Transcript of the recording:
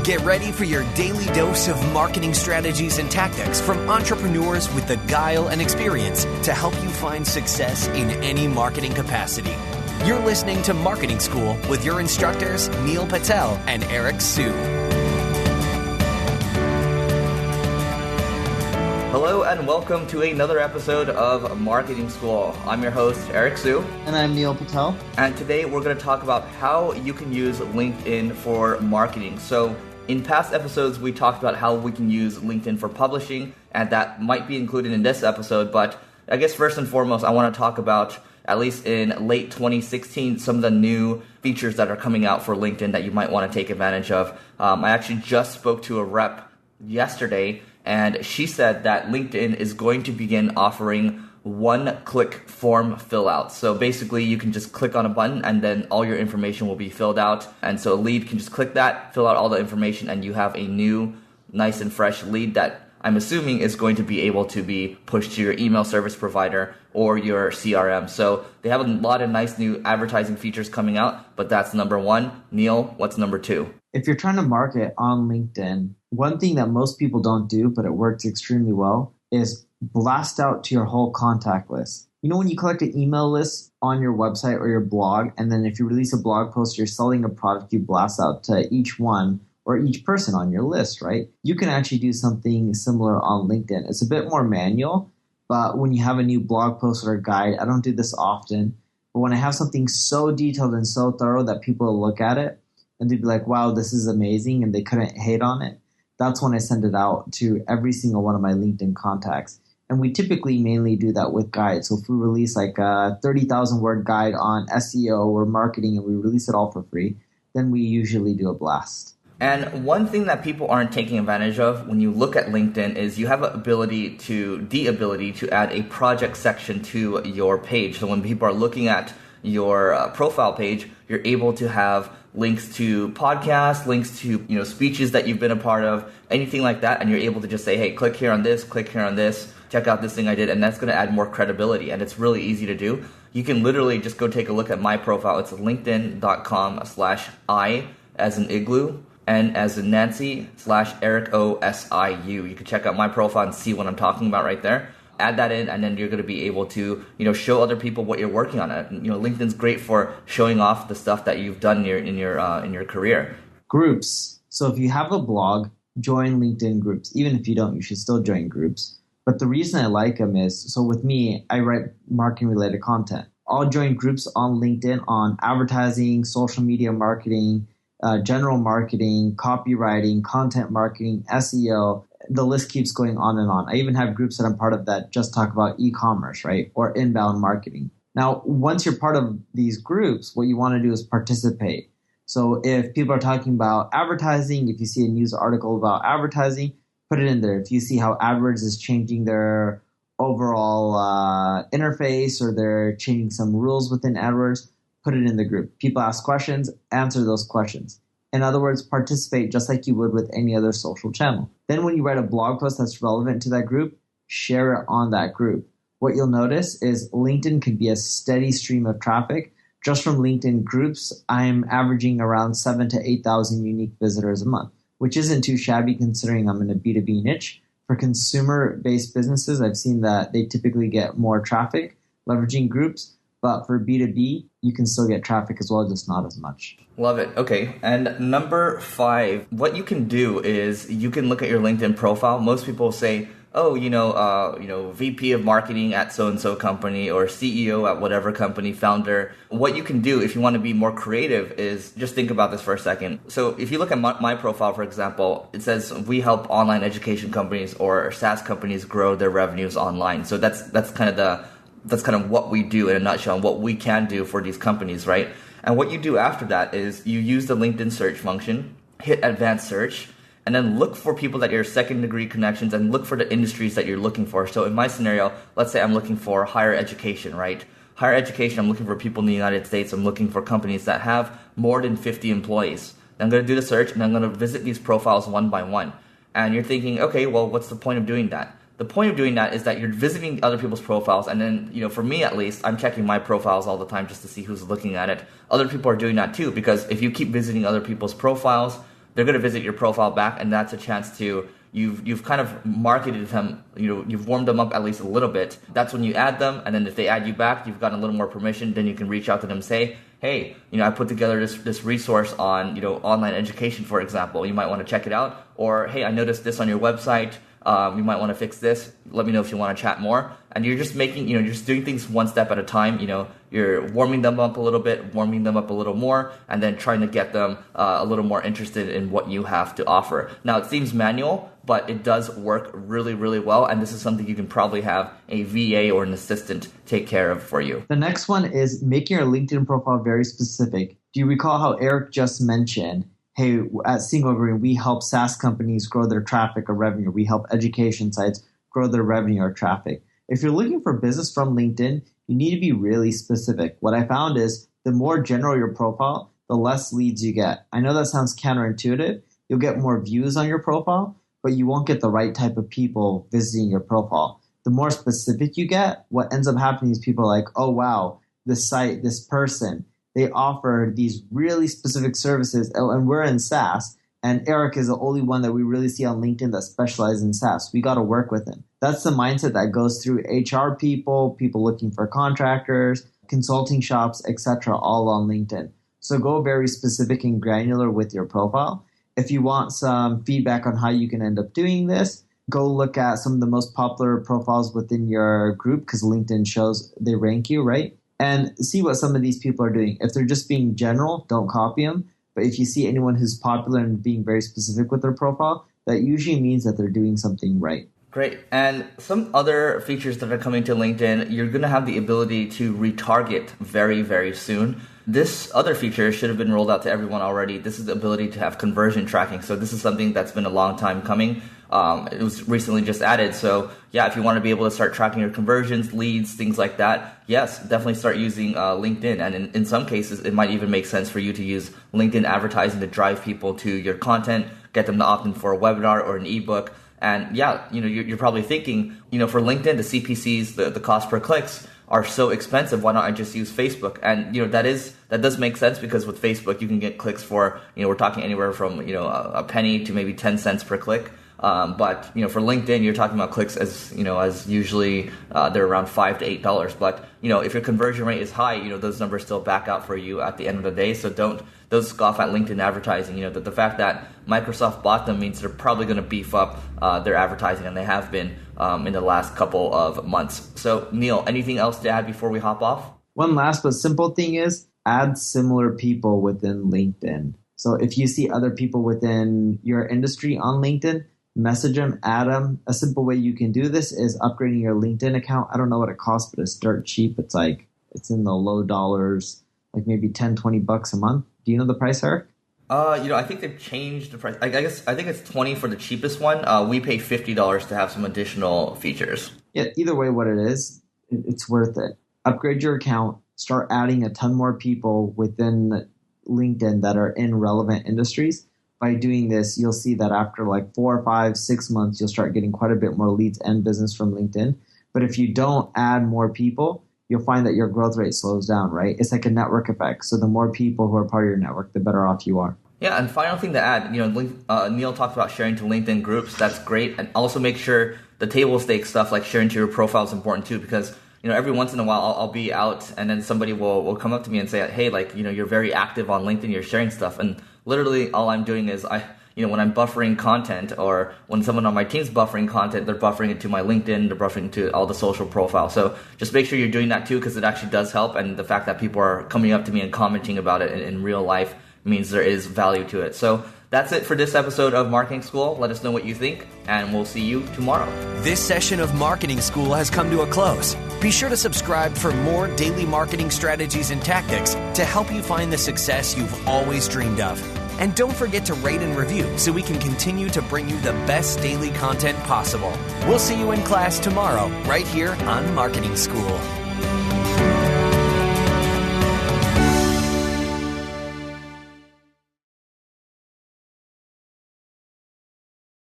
Get ready for your daily dose of marketing strategies and tactics from entrepreneurs with the guile and experience to help you find success in any marketing capacity. You're listening to Marketing School with your instructors, Neil Patel and Eric Su. Hello and welcome to another episode of Marketing School. I'm your host, Eric Su. And I'm Neil Patel. And today we're going to talk about how you can use LinkedIn for marketing. So in past episodes, we talked about how we can use LinkedIn for publishing, and that might be included in this episode. But I guess first and foremost, I want to talk about, at least in late 2016, some of the new features that are coming out for LinkedIn that you might want to take advantage of. I actually just spoke to a rep yesterday, and she said that LinkedIn is going to begin offering one-click form fill-out. So basically, you can just click on a button and then all your information will be filled out. And so a lead can just click that, fill out all the information, and you have a new, nice and fresh lead that I'm assuming is going to be able to be pushed to your email service provider or your CRM. So they have a lot of nice new advertising features coming out, but that's number one. Neil, what's number two? If you're trying to market on LinkedIn, one thing that most people don't do, but it works extremely well, is blast out to your whole contact list. You know, when you collect an email list on your website or your blog, and then if you release a blog post, you're selling a product, you blast out to each one or each person on your list, right? You can actually do something similar on LinkedIn. It's a bit more manual, but when you have a new blog post or a guide, I don't do this often, but when I have something so detailed and so thorough that people will look at it and they'd be like, wow, this is amazing, and they couldn't hate on it, that's when I send it out to every single one of my LinkedIn contacts. And we typically mainly do that with guides. So if we release like a 30,000 word guide on SEO or marketing and we release it all for free, then we usually do a blast. And one thing that people aren't taking advantage of when you look at LinkedIn is you have the ability to add a project section to your page. So when people are looking at your profile page, you're able to have links to podcasts, links to speeches that you've been a part of, anything like that, and you're able to just say, hey, click here on this, check out this thing I did, and that's going to add more credibility, and it's really easy to do. You can literally just go take a look at my profile. It's linkedin.com/I as in igloo, N as in Nancy, /Eric OSIU. You can check out my profile and see what I'm talking about right there. Add that in, and then you're going to be able to, show other people what you're working on. LinkedIn's great for showing off the stuff that you've done in your career. Groups. So if you have a blog, join LinkedIn groups. Even if you don't, you should still join groups. But the reason I like them is, so with me, I write marketing-related content. I'll join groups on LinkedIn on advertising, social media marketing, general marketing, copywriting, content marketing, SEO. The list keeps going on and on. I even have groups that I'm part of that just talk about e-commerce, right? Or inbound marketing. Now, once you're part of these groups, what you want to do is participate. So if people are talking about advertising, if you see a news article about advertising, put it in there. If you see how AdWords is changing their overall interface or they're changing some rules within AdWords, put it in the group. People ask questions, answer those questions. In other words, participate just like you would with any other social channel. Then when you write a blog post that's relevant to that group, share it on that group. What you'll notice is LinkedIn could be a steady stream of traffic. Just from LinkedIn groups, I'm averaging around 7,000 to 8,000 unique visitors a month, which isn't too shabby considering I'm in a B2B niche. For consumer-based businesses, I've seen that they typically get more traffic leveraging groups. But for B2B, you can still get traffic as well, just not as much. Love it. Okay. And number 5, what you can do is you can look at your LinkedIn profile. Most people say, VP of marketing at so-and-so company or CEO at whatever company, founder. What you can do if you want to be more creative is just think about this for a second. So if you look at my profile, for example, it says we help online education companies or SaaS companies grow their revenues online. So that's kind of what we do in a nutshell and what we can do for these companies, right? And what you do after that is you use the LinkedIn search function, hit advanced search, and then look for people that are second degree connections and look for the industries that you're looking for. So in my scenario, let's say I'm looking for higher education, right? Higher education, I'm looking for people in the United States. I'm looking for companies that have more than 50 employees. I'm going to do the search and I'm going to visit these profiles one by one. And you're thinking, okay, well, what's the point of doing that? The point of doing that is that you're visiting other people's profiles, and then, for me at least, I'm checking my profiles all the time just to see who's looking at it. Other people are doing that too, because if you keep visiting other people's profiles, they're going to visit your profile back, and that's a chance to you've kind of marketed them, you've warmed them up at least a little bit. That's when you add them, and then if they add you back, you've gotten a little more permission, then you can reach out to them and say, hey, I put together this resource on, online education, for example. You might want to check it out. Or, hey, I noticed this on your website. You might want to fix this. Let me know if you want to chat more. And you're just making, you're just doing things one step at a time. You're warming them up a little bit, warming them up a little more, and then trying to get them a little more interested in what you have to offer. Now, it seems manual, but it does work really, really well. And this is something you can probably have a VA or an assistant take care of for you. The next one is making your LinkedIn profile very specific. Do you recall how Eric just mentioned, hey, at Single Green, we help SaaS companies grow their traffic or revenue. We help education sites grow their revenue or traffic. If you're looking for business from LinkedIn, you need to be really specific. What I found is the more general your profile, the less leads you get. I know that sounds counterintuitive. You'll get more views on your profile, but you won't get the right type of people visiting your profile. The more specific you get, what ends up happening is people are like, oh, wow, this site, this person, they offer these really specific services, and we're in SaaS, and Eric is the only one that we really see on LinkedIn that specializes in SaaS. We got to work with him. That's the mindset that goes through HR people looking for contractors, consulting shops, etc., all on LinkedIn. So go very specific and granular with your profile. If you want some feedback on how you can end up doing this, go look at some of the most popular profiles within your group, because LinkedIn shows they rank you, right? And see what some of these people are doing. If they're just being general, don't copy them. But if you see anyone who's popular and being very specific with their profile, that usually means that they're doing something right. Great. And some other features that are coming to LinkedIn, you're going to have the ability to retarget very, very soon. This other feature should have been rolled out to everyone already. This is the ability to have conversion tracking. So this is something that's been a long time coming. It was recently just added. So yeah, if you want to be able to start tracking your conversions, leads, things like that, yes, definitely start using LinkedIn. And in some cases, it might even make sense for you to use LinkedIn advertising to drive people to your content, get them to opt in for a webinar or an ebook. And yeah, you're probably thinking, for LinkedIn, the CPCs, the cost per clicks are so expensive. Why not I just use Facebook? And that does make sense, because with Facebook you can get clicks for we're talking anywhere from a penny to maybe 10 cents per click. But for LinkedIn, you're talking about clicks as usually they're around $5 to $8. But if your conversion rate is high, those numbers still back out for you at the end of the day. So don't scoff at LinkedIn advertising. The fact that Microsoft bought them means they're probably going to beef up their advertising, and they have been in the last couple of months. So Neil, anything else to add before we hop off? One last but simple thing is add similar people within LinkedIn. So if you see other people within your industry on LinkedIn, message them, add them. A simple way you can do this is upgrading your LinkedIn account. I don't know what it costs, but it's dirt cheap. It's in the low dollars, like maybe $10-20 a month. Do you know the price, Eric? I think they've changed the price. I think it's $20 for the cheapest one. We pay $50 to have some additional features. Yeah, either way, what it is, it's worth it. Upgrade your account, start adding a ton more people within LinkedIn that are in relevant industries. By doing this, you'll see that after like 4, 5, 6 months, you'll start getting quite a bit more leads and business from LinkedIn. But if you don't add more people, you'll find that your growth rate slows down, right? It's like a network effect. So the more people who are part of your network, the better off you are. Yeah, and final thing to add, Neil talked about sharing to LinkedIn groups. That's great. And also make sure the table stakes stuff like sharing to your profile is important too, because every once in a while I'll be out and then somebody will come up to me and say, hey, you're very active on LinkedIn, you're sharing stuff. And literally all I'm doing is when I'm buffering content, or when someone on my team's buffering content, they're buffering it to my LinkedIn, they're buffering it to all the social profiles. So just make sure you're doing that too, because it actually does help. And the fact that people are coming up to me and commenting about it in real life means there is value to it. So that's it for this episode of Marketing School. Let us know what you think, and we'll see you tomorrow. This session of Marketing School has come to a close. Be sure to subscribe for more daily marketing strategies and tactics to help you find the success you've always dreamed of. And don't forget to rate and review so we can continue to bring you the best daily content possible. We'll see you in class tomorrow, right here on Marketing School.